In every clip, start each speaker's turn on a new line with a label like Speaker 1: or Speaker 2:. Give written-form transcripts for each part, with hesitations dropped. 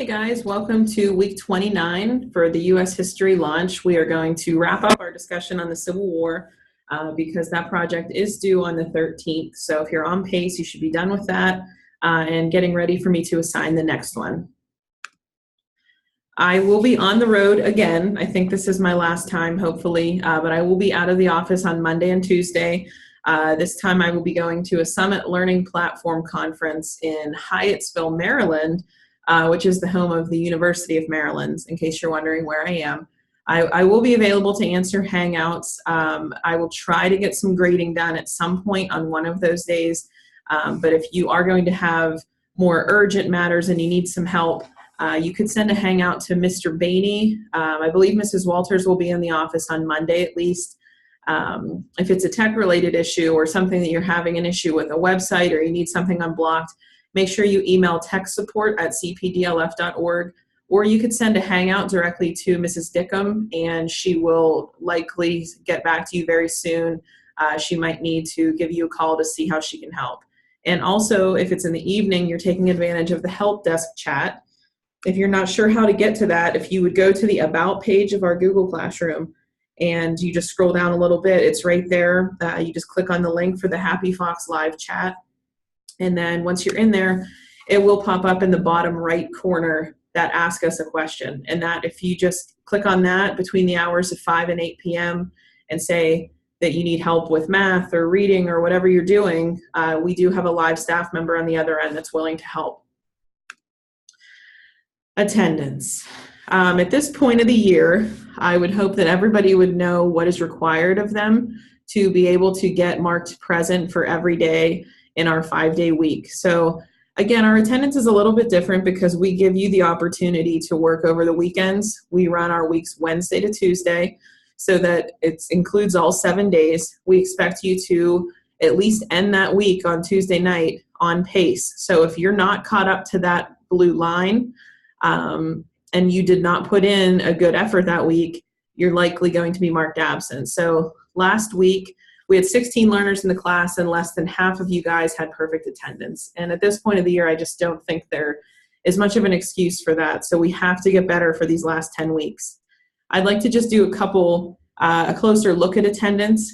Speaker 1: Hey guys, welcome to week 29 for the U.S. History launch. We are going to wrap up our discussion on the Civil War because that project is due on the 13th. So if you're on pace, you should be done with that and getting ready for me to assign the next one. I will be on the road again. I think this is my last time, hopefully, but I will be out of the office on Monday and Tuesday. This time I will be going to a Summit Learning Platform Conference in Hyattsville, Maryland, which is the home of the University of Maryland, in case you're wondering where I am. I will be available to answer Hangouts. I will try to get some grading done at some point on one of those days, but if you are going to have more urgent matters and you need some help, you could send a Hangout to Mr. Bainey. I believe Mrs. Walters will be in the office on Monday at least. If it's a tech-related issue or something that you're having an issue with a website or you need something unblocked, make sure you email techsupport@cpdlf.org, or you could send a Hangout directly to Mrs. Dickham, and she will likely get back to you very soon. She might need to give you a call to see how she can help. And also, if it's in the evening, you're taking advantage of the help desk chat. If you're not sure how to get to that, if you would go to the About page of our Google Classroom and you just scroll down a little bit, it's right there. You just click on the link for the Happy Fox live chat. And then once you're in there, it will pop up in the bottom right corner that Ask Us a Question. And that if you just click on that between the hours of 5 and 8 p.m. and say that you need help with math or reading or whatever you're doing, we do have a live staff member on the other end that's willing to help. Attendance. At this point of the year, I would hope that everybody would know what is required of them to be able to get marked present for every day in our 5-day week. So again, our attendance is a little bit different because we give you the opportunity to work over the weekends. We run our weeks Wednesday to Tuesday so that it includes all 7 days. We expect you to at least end that week on Tuesday night on pace. So if you're not caught up to that blue line, and you did not put in a good effort that week, you're likely going to be marked absent. So last week, we had 16 learners in the class and less than half of you guys had perfect attendance. And at this point of the year, I just don't think there is much of an excuse for that. So we have to get better for these last 10 weeks. I'd like to just do a closer look at attendance.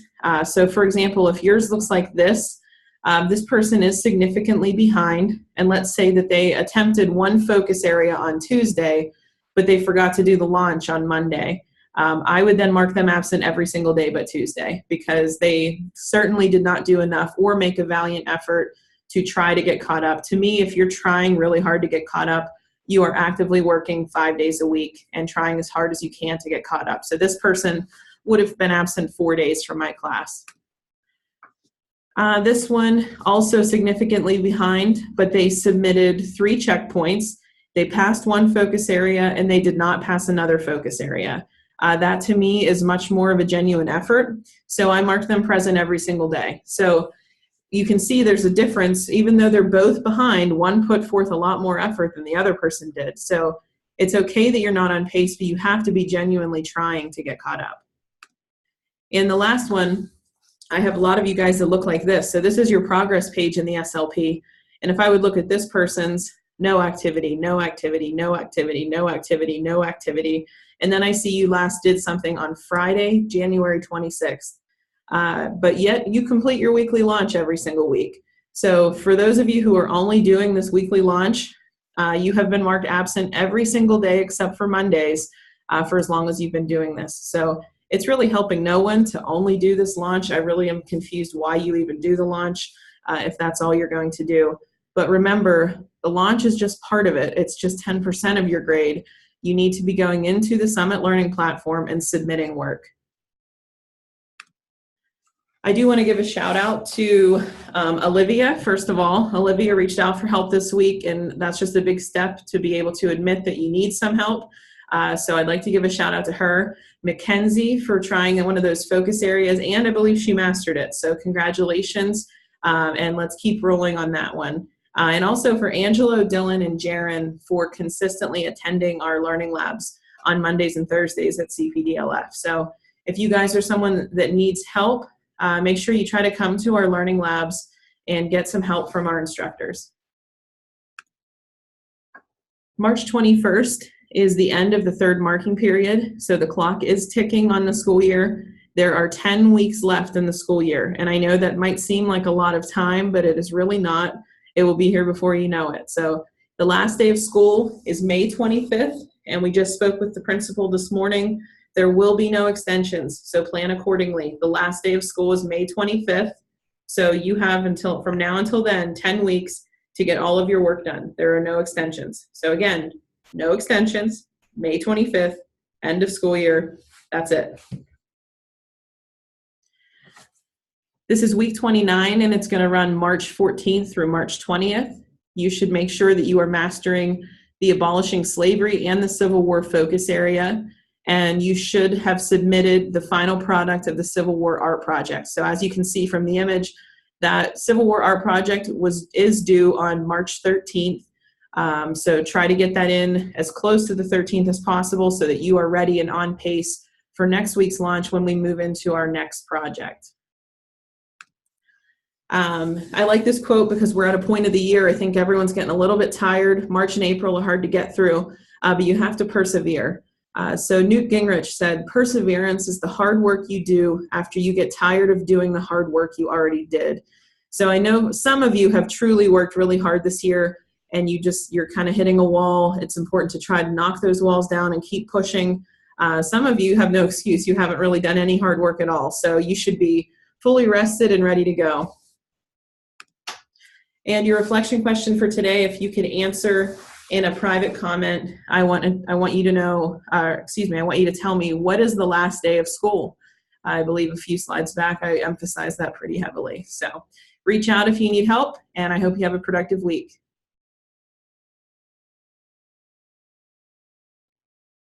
Speaker 1: So for example, if yours looks like this person is significantly behind, and let's say that they attempted one focus area on Tuesday, but they forgot to do the launch on Monday. I would then mark them absent every single day but Tuesday because they certainly did not do enough or make a valiant effort to try to get caught up. To me, if you're trying really hard to get caught up, you are actively working 5 days a week and trying as hard as you can to get caught up. So this person would have been absent 4 days from my class. This one also significantly behind, but they submitted 3 checkpoints. They passed one focus area and they did not pass another focus area. That to me is much more of a genuine effort. So I marked them present every single day. So you can see there's a difference. Even though they're both behind, one put forth a lot more effort than the other person did. So it's okay that you're not on pace, but you have to be genuinely trying to get caught up. In the last one, I have a lot of you guys that look like this. So this is your progress page in the SLP. And if I would look at this person's no activity, no activity, no activity, no activity, no activity, and then I see you last did something on Friday, January 26th. But yet you complete your weekly launch every single week. So for those of you who are only doing this weekly launch, you have been marked absent every single day except for Mondays for as long as you've been doing this. So it's really helping no one to only do this launch. I really am confused why you even do the launch if that's all you're going to do. But remember, the launch is just part of it. It's just 10% of your grade. You need to be going into the Summit Learning Platform and submitting work. I do want to give a shout out to Olivia. First of all, Olivia reached out for help this week, and that's just a big step to be able to admit that you need some help. So I'd like to give a shout out to her. Mackenzie for trying one of those focus areas, and I believe she mastered it. So congratulations, and let's keep rolling on that one. And also for Angelo, Dylan, and Jaron for consistently attending our learning labs on Mondays and Thursdays at CPDLF. So if you guys are someone that needs help, make sure you try to come to our learning labs and get some help from our instructors. March 21st is the end of the third marking period, so the clock is ticking on the school year. There are 10 weeks left in the school year, and I know that might seem like a lot of time, but it is really not. It will be here before you know it. So the last day of school is May 25th, and we just spoke with the principal this morning. There will be no extensions, so plan accordingly. The last day of school is May 25th, so you have until from now until then 10 weeks to get all of your work done. There are no extensions. So again, no extensions, May 25th, end of school year, that's it. This is week 29, and it's gonna run March 14th through March 20th. You should make sure that you are mastering the abolishing slavery and the Civil War focus area, and you should have submitted the final product of the Civil War art project. So as you can see from the image, that Civil War art project is due on March 13th. So try to get that in as close to the 13th as possible so that you are ready and on pace for next week's launch when we move into our next project. I like this quote because we're at a point of the year. I think everyone's getting a little bit tired. March and April are hard to get through, but you have to persevere. So Newt Gingrich said, perseverance is the hard work you do after you get tired of doing the hard work you already did. So I know some of you have truly worked really hard this year and you're kind of hitting a wall. It's important to try to knock those walls down and keep pushing. Some of you have no excuse. You haven't really done any hard work at all. So you should be fully rested and ready to go. And your reflection question for today, if you could answer in a private comment, I want you to know, I want you to tell me, what is the last day of school? I believe a few slides back, I emphasized that pretty heavily. So reach out if you need help, and I hope you have a productive week.